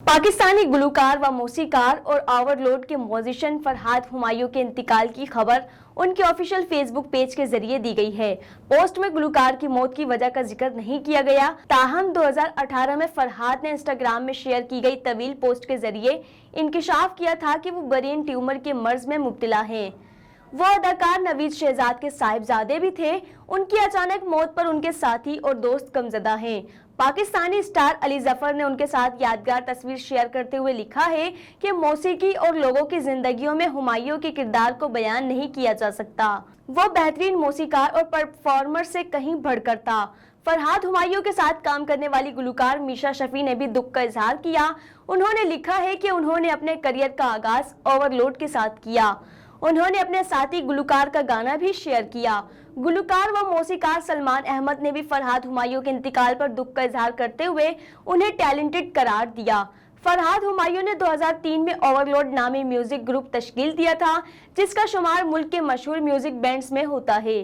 पाकिस्तानी गुलकार व मौसीकार और ओवरलोड के म्यूजिशियन फरहाद हुमायूं के इंतकाल की खबर उनके ऑफिशियल फेसबुक पेज के जरिए दी गई है। पोस्ट में गुलकार की मौत की वजह का जिक्र नहीं किया गया। ताहम 2018 में फरहाद ने इंस्टाग्राम में शेयर की गई तवील पोस्ट के जरिए इंकिशाफ किया था कि वो ब्रेन ट्यूमर के मर्ज में मुब्तला हैं। वो अदाकार नवीद शहजाद के साहिबजादे भी थे। उनकी अचानक मौत पर उनके साथी और दोस्त गमज़दा हैं। पाकिस्तानी स्टार अली जफर ने उनके साथ यादगार तस्वीर शेयर करते हुए लिखा है कि मौसीकी और लोगों की जिंदगियों में हुमायूं के किरदार को बयान नहीं किया जा सकता। वो बेहतरीन मौसीकार और परफॉर्मर से कहीं बढ़कर था। फरहाद हुमायूं के साथ काम करने वाली गुलकार मीशा शफी ने भी दुख का इजहार किया। उन्होंने लिखा है कि उन्होंने अपने करियर का आगाज ओवरलोड के साथ किया। उन्होंने अपने साथी गुलकार का गाना भी शेयर किया। गुलकार व मौसीकार सलमान अहमद ने भी फरहाद हुमायूं के इंतकाल पर दुख का इजहार करते हुए उन्हें टैलेंटेड करार दिया। फरहाद हुमायूं ने 2003 में ओवरलोड नामी म्यूजिक ग्रुप तश्कील दिया था, जिसका शुमार मुल्क के मशहूर म्यूजिक बैंड्स में होता है।